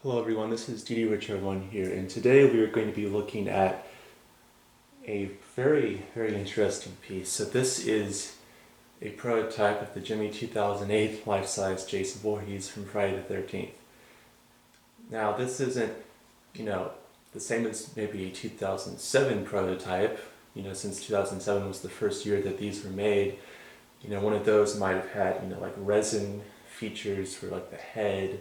Hello everyone, this is DD Richard 1 here, and today we are going to be looking at a very interesting piece. So this is a prototype of the Gemmy 2008 life-size Jason Voorhees from Friday the 13th. Now this isn't, the same as maybe a 2007 prototype, since 2007 was the first year that these were made. One of those might have had, like resin features for like the head,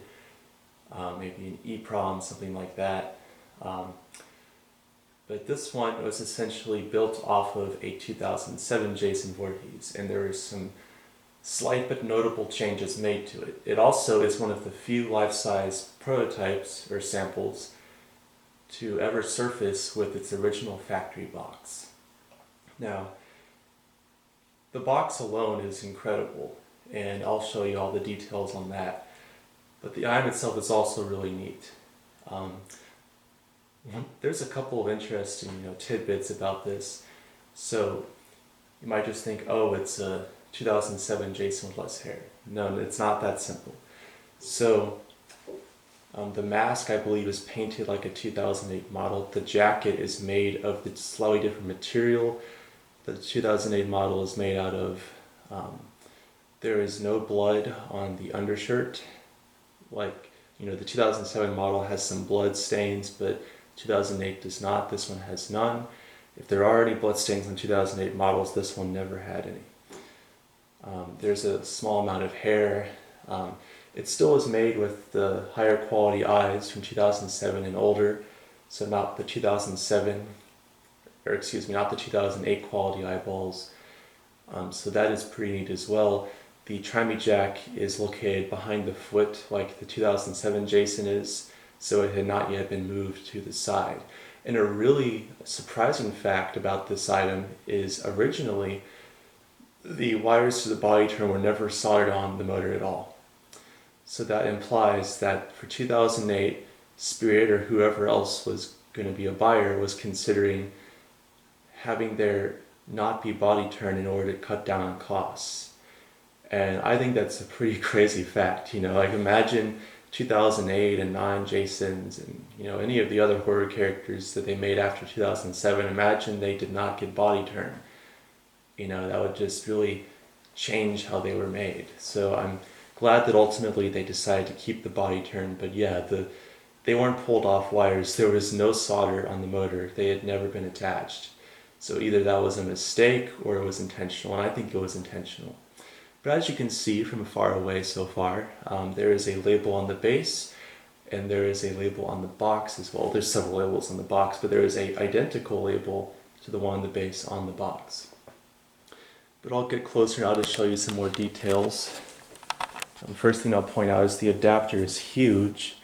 maybe an EEPROM, something like that. But this one was essentially built off of a 2007 Jason Voorhees, and there are some slight but notable changes made to it. It also is one of the few life-size prototypes or samples to ever surface with its original factory box. Now, the box alone is incredible, and I'll show you all the details on that. But the item itself is also really neat. There's a couple of interesting tidbits about this. So you might just think, oh, it's a 2007 Jason with less hair. No, it's not that simple. So the mask, I believe, is painted like a 2008 model. The jacket is made of the slightly different material that the 2008 model is made out of. There is no blood on the undershirt. The 2007 model has some blood stains, but 2008 does not. This one has none. If there are any blood stains on 2008 models, this one never had any. There's a small amount of hair. It still is made with the higher quality eyes from 2007 and older, so not the 2008 quality eyeballs. So that is pretty neat as well. The trimmy jack is located behind the foot like the 2007 Jason is, so it had not yet been moved to the side. And a really surprising fact about this item is originally the wires to the body turn were never soldered on the motor at all. So that implies that for 2008, Spirit or whoever else was going to be a buyer was considering having there not be body turn in order to cut down on costs. And I think that's a pretty crazy fact, like imagine 2008 and 9 Jasons and, any of the other horror characters that they made after 2007, imagine they did not get body turn. That would just really change how they were made. So I'm glad that ultimately they decided to keep the body turn, but yeah, they weren't pulled off wires, there was no solder on the motor, they had never been attached. So either that was a mistake or it was intentional, and I think it was intentional. But as you can see from far away so far, there is a label on the base and there is a label on the box as well. There's several labels on the box, but there is an identical label to the one on the base on the box. But I'll get closer now to show you some more details. The first thing I'll point out is the adapter is huge.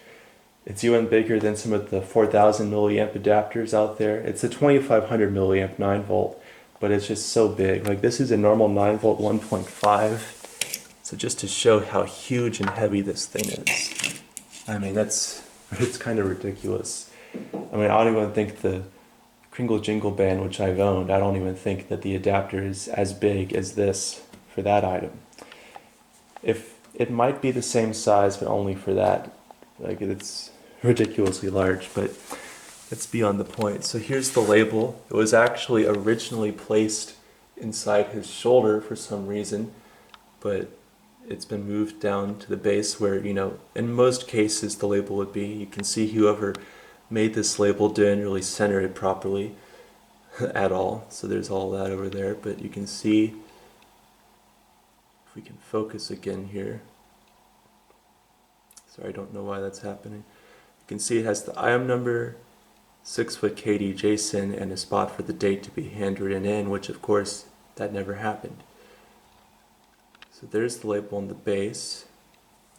It's even bigger than some of the 4000 milliamp adapters out there. It's a 2500 milliamp 9 volt. But it's just so big. Like this is a normal 9 volt 1.5. So just to show how huge and heavy this thing is. I mean, it's kind of ridiculous. I don't even think the Kringle Jingle Band, which I've owned, I don't even think that the adapter is as big as this for that item. If it might be the same size, but only for that. Like it's ridiculously large, but it's beyond the point. So here's the label. It was actually originally placed inside his shoulder for some reason, but it's been moved down to the base where, in most cases the label would be. You can see whoever made this label didn't really center it properly at all. So there's all that over there, but you can see, if we can focus again here. Sorry, I don't know why that's happening. You can see it has the item number, 6-foot KD Jason, and a spot for the date to be handwritten in, which of course that never happened. So there's the label on the base.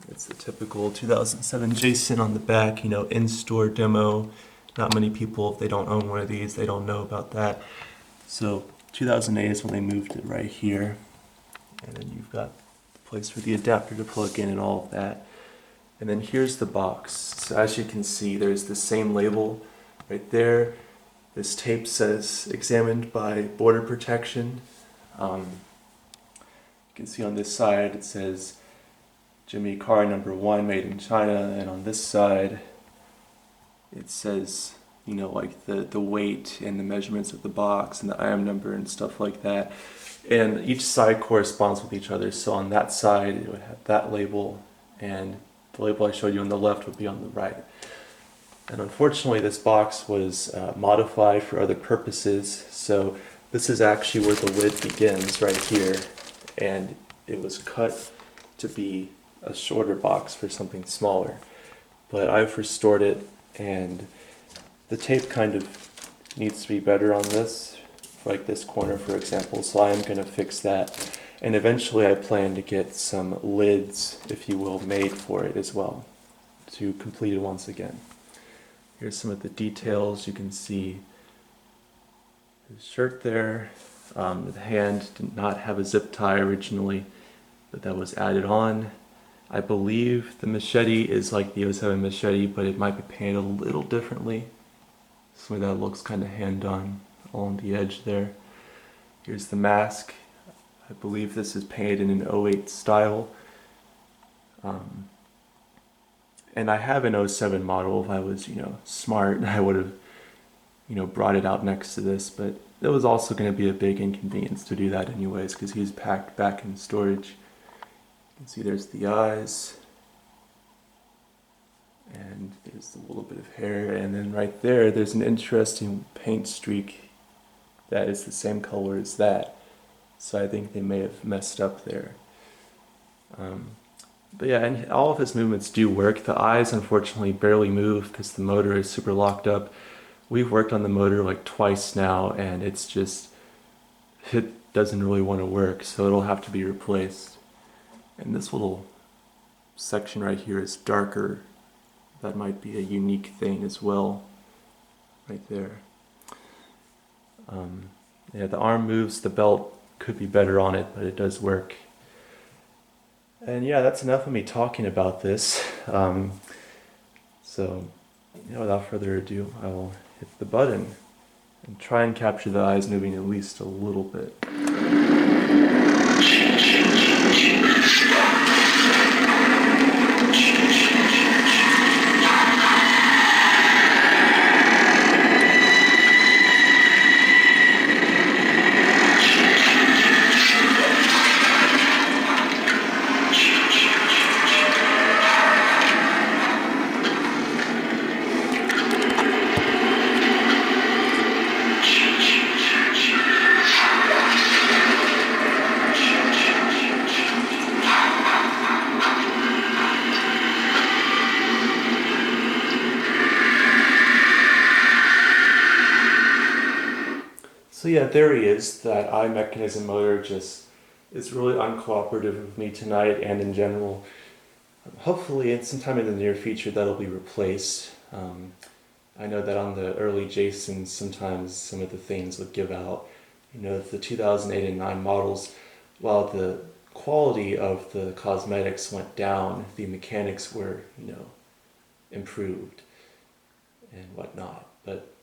It's the typical 2007 Jason on the back, in-store demo. Not many people, if they don't own one of these, they don't know about that. So 2008 is when they moved it right here. And then you've got the place for the adapter to plug in and all of that. And then here's the box. So as you can see, there's the same label right there. This tape says examined by border protection. You can see on this side it says Gemmy car number 1 made in China, and on this side it says, you know, like the weight and the measurements of the box and the item number and stuff like that. And each side corresponds with each other. So on that side, it would have that label, and the label I showed you on the left would be on the right. And unfortunately, this box was modified for other purposes. So this is actually where the lid begins, right here. And it was cut to be a shorter box for something smaller. But I've restored it, and the tape kind of needs to be better on this, like this corner, for example. So I am going to fix that. And eventually I plan to get some lids, if you will, made for it as well, to complete it once again. Here's some of the details. You can see his shirt there. The hand did not have a zip tie originally, but that was added on. I believe the machete is like the 07 machete, but it might be painted a little differently. So that looks kind of hand-done along the edge there. Here's the mask. I believe this is painted in an 08 style. And I have an 07 model. If I was, smart, I would have, brought it out next to this, but it was also going to be a big inconvenience to do that anyways, because he's packed back in storage. You can see there's the eyes, and there's a little bit of hair, and then right there's an interesting paint streak that is the same color as that. So I think they may have messed up there. But yeah, and all of his movements do work. The eyes unfortunately barely move because the motor is super locked up. We've worked on the motor like twice now, and it doesn't really want to work, so it'll have to be replaced. And this little section right here is darker. That might be a unique thing as well, right there. Yeah, the arm moves, the belt could be better on it, but it does work. And yeah, that's enough of me talking about this. So, without further ado, I will hit the button and try and capture the eyes moving at least a little bit. So yeah, there he is. That eye mechanism motor just is really uncooperative with me tonight and in general. Hopefully at sometime in the near future that'll be replaced. I know that on the early Jasons sometimes some of the things would give out. The 2008 and 9 models, while the quality of the cosmetics went down, the mechanics were, improved and whatnot. But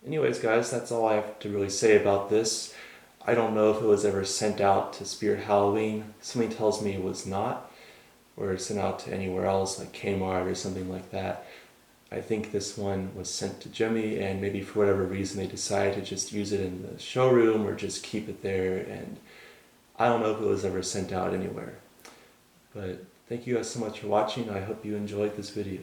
anyways, guys, that's all I have to really say about this. I don't know if it was ever sent out to Spirit Halloween. Something tells me it was not, or sent out to anywhere else, like Kmart or something like that. I think this one was sent to Gemmy, and maybe for whatever reason they decided to just use it in the showroom or just keep it there, and I don't know if it was ever sent out anywhere. But thank you guys so much for watching. I hope you enjoyed this video.